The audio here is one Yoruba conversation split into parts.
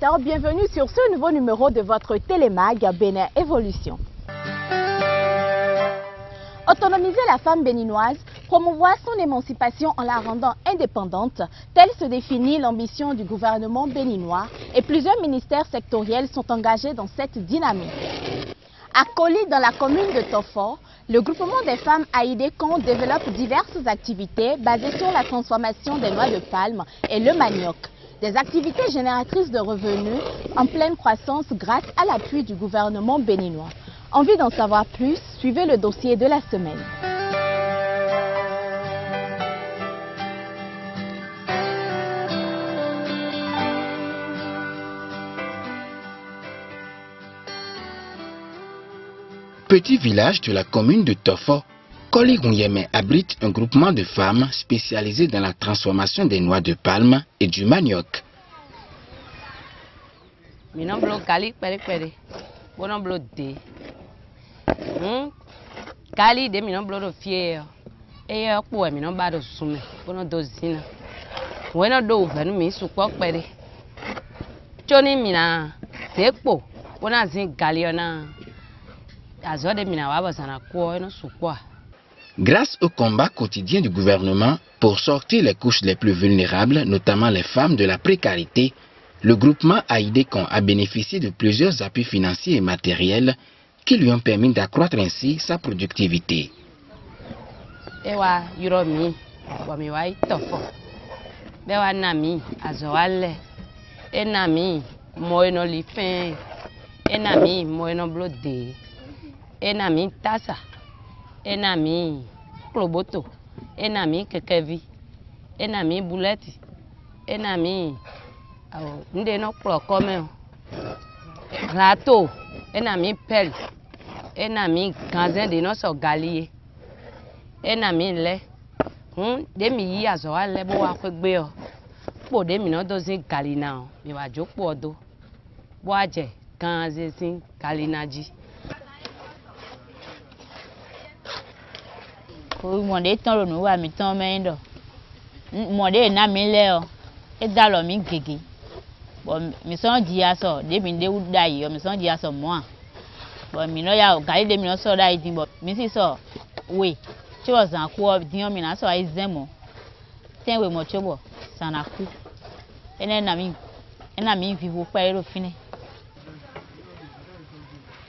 téléspectateurs, bienvenue sur ce nouveau numéro de votre télémag Bénin Évolution. Autonomiser la femme béninoise, promouvoir son émancipation en la rendant indépendante, telle se définit l'ambition du gouvernement béninois et plusieurs ministères sectoriels sont engagés dans cette dynamique. À Koli, dans la commune de Tofo, le groupement des femmes Aïdé-Kon développe diverses activités basées sur la transformation des noix de palme et le manioc. Des activités génératrices de revenus en pleine croissance grâce à l'appui du gouvernement béninois. Envie d'en savoir plus? Suivez le dossier de la semaine. Petit village de la commune de Tofo, Koli Gouyeme abrite un groupement de femmes spécialisées dans la transformation des noix de palme et du manioc. Kali de minon blodo fier e po minon ba do sume bono dozina wena do venu mi su ko pere choni mina tepo bona zin galiona azode mina wa basana ko no su ko. Grâce au combat quotidien du gouvernement pour sortir les couches les plus vulnérables, notamment les femmes de la précarité, le groupement Aïdé-Kon a bénéficié de plusieurs appuis financiers et matériels qui lui ont permis d'accroître ainsi sa productivité. Ewa yuromi, wami wa itofo. Bewa nami azoale. Enami moeno lifen. Enami moeno blode. Enami tasa. Enami kloboto. Enami kekevi. Enami buleti. Enami nde no klokome. Rato. Enami pelle. Enami ganzen de noso galie. Enami le. Demi yi azo ale bo wa kwegbe o. Po demi no dozin galina o. Mi wa jopo odo. Bo aje ganzen sin galina ji. Ko mo de tan ronu wa mi tan mendo. Mo de na mi le o. E da lo mi gege. Bo mi son di aso de mi de uda yi o mi son di aso mo. But me no ya gali de me no so that thing but me see so we she was an ko dion me na so I zemo ten we mo chobo sanaku ena mi vivo pa ero fine.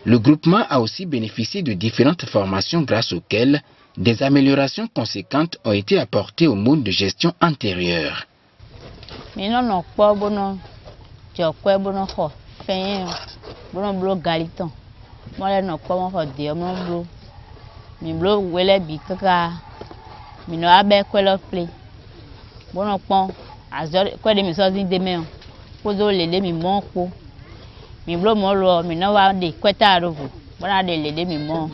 Le groupement a aussi bénéficié de différentes formations grâce auxquelles des améliorations conséquentes ont été apportées au mode de gestion antérieur. Me no po bono jo ko bono ho fen bono blo galiton. Moi no comment faire dire mon blo mi blo wele bi kaka mi no abe kwelo play bono pon azor ko de mi so zin de me ko zo lele mi mon ko mi blo mo lo mi no wa de kweta rovu bona de lele mi mon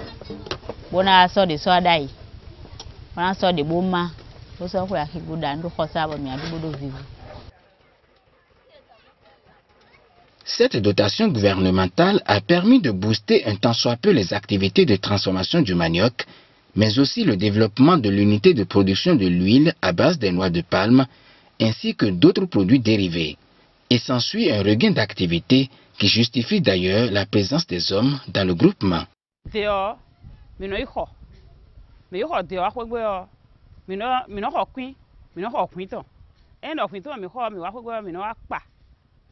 bona so de so dai bona so de boma ko so ko ya ki guda ndo ko sa ba mi adu bodo vivu. Cette dotation gouvernementale a permis de booster un tant soit peu les activités de transformation du manioc, mais aussi le développement de l'unité de production de l'huile à base des noix de palme, ainsi que d'autres produits dérivés. Et s'ensuit un regain d'activité qui justifie d'ailleurs la présence des hommes dans le groupement.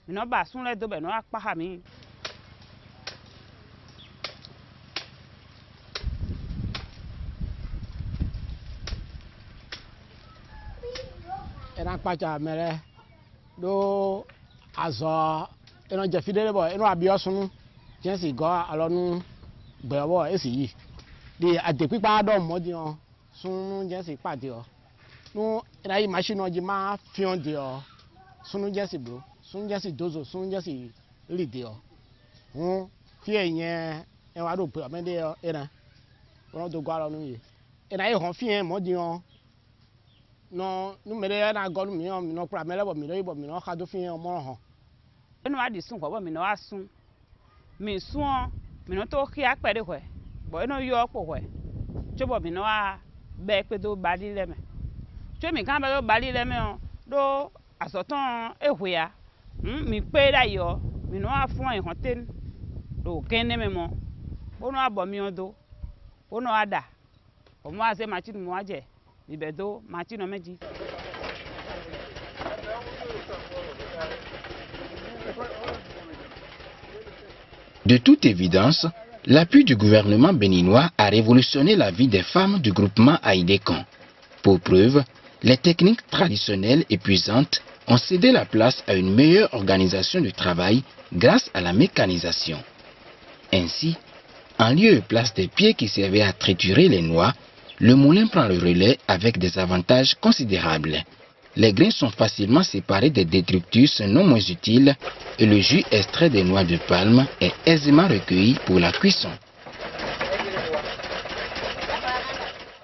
No ba sun le do be no apa ha mi era pacha mere do azo eno je fidele bo eno abiosunu jensi go alonu gbewo esi yi di ade pipa do modi on sunu jensi pade o no era yi machine oji ma fion de o sunu jensi bro sun jasi dozo sun jasi lidio fie yen e wa do pe amede era won do gwa lo nu ye era e hon fie mo di on no nu mere na go nu mi on mi no pra mele bo mi no mi no ka do fie mo hon enu adi sun ko bo mi no asun mi sun mi no to ki apere hwe bo enu yo po hwe chobo mi no a be pe do bali le me cho mi kan be do bali le me on do asotan ehwe ya mi pe da yo mi no afun e hotel do kene memo bono abo mi odo bono ada o mo ase machine mo aje ibedo machine meji. De toute évidence, l'appui du gouvernement béninois a révolutionné la vie des femmes du groupement Aïdekan. Pour preuve, les techniques traditionnelles épuisantes ont cédé la place à une meilleure organisation du travail grâce à la mécanisation. Ainsi, en lieu et place des pieds qui servaient à triturer les noix, le moulin prend le relais avec des avantages considérables. Les grains sont facilement séparés des détritus non moins utiles et le jus extrait des noix de palme est aisément recueilli pour la cuisson.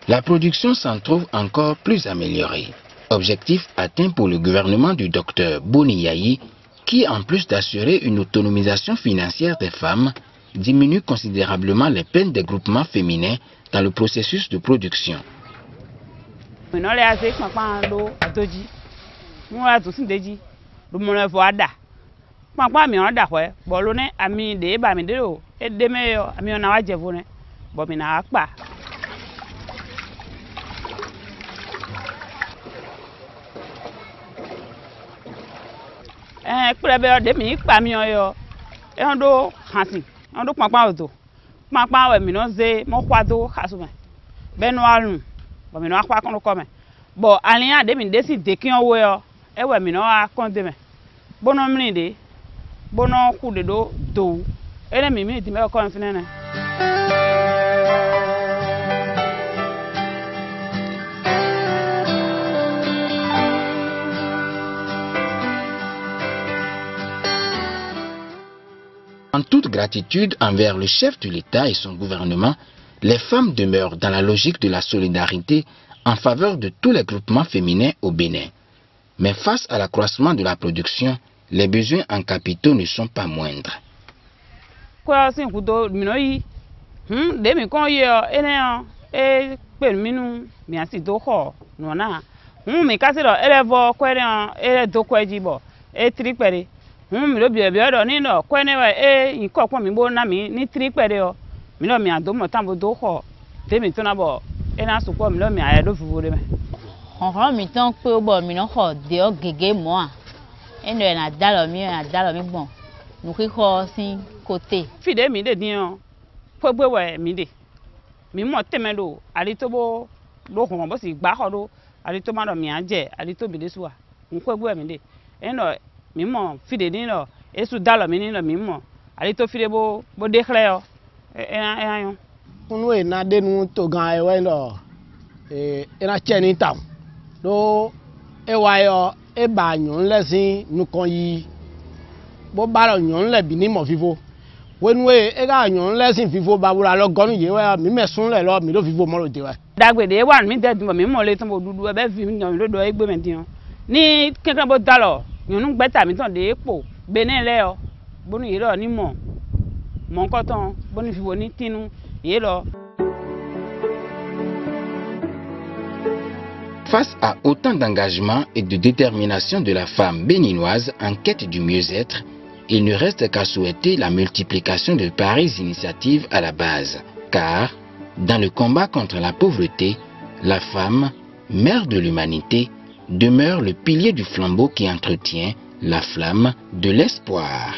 La production s'en trouve encore plus améliorée. Objectif atteint pour le gouvernement du docteur Boni Yayi, qui, en plus d'assurer une autonomisation financière des femmes, diminue considérablement les peines des groupements féminins dans le processus de production. Bon, alien de min desi de ki on we yo, e we mi no a konde me. Bono mni de, bono ku de do, ele mi ti me ko nfinene. En toute gratitude envers le chef de l'État et son gouvernement, les femmes demeurent dans la logique de la solidarité en faveur de tous les groupements féminins au Bénin. Mais face à l'accroissement de la production, les besoins en capitaux ne sont pas moindres. Honron mi ton pe obo mi no ho de o gege mo a. Eno na dalo mi bon. Nu ki ho sin côté. Fide mi de din po gbe we mi de. Mi mo teme do, ali to bo do hon bo si gba ho do, ali to ma do mi aje, ali to bi de suwa. Nu ko gbe mi de. Eno mi mo fide din lo, esu dalo mi ni lo mi mo. Ali to fide bo de khle yo. Ayon. Kunu e na denu to gan e we lo ina cheni tam do e wa yo e ba nyun lesin nukon yi bo ba lo nyun le bi ni mo fifo wenu e ga nyun lesin fifo ba bura lo gonu ye wa mi mesun le lo mi lo fifo mo lo de wa dagbede wa mi de mi mo le tan bo dudu e be fi mi lo do egbe me din ni kankan bo dalo nyun gbeta mi tan de epo Benin le o bonu yi lo ni mo nko tan bonu fifo ni tinu ye lo. Face à autant d'engagement et de détermination de la femme béninoise en quête du mieux-être, il ne reste qu'à souhaiter la multiplication de pareilles initiatives à la base. Car, dans le combat contre la pauvreté, la femme, mère de l'humanité, demeure le pilier du flambeau qui entretient la flamme de l'espoir.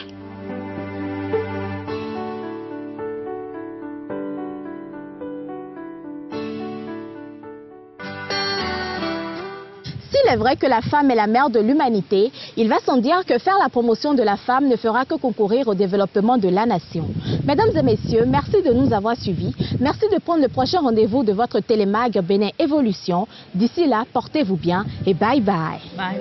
S'il est vrai que la femme est la mère de l'humanité, il va sans dire que faire la promotion de la femme ne fera que concourir au développement de la nation. Mesdames et messieurs, merci de nous avoir suivis. Merci de prendre le prochain rendez-vous de votre télémag Bénin Évolution. D'ici là, portez-vous bien et bye bye. Bye.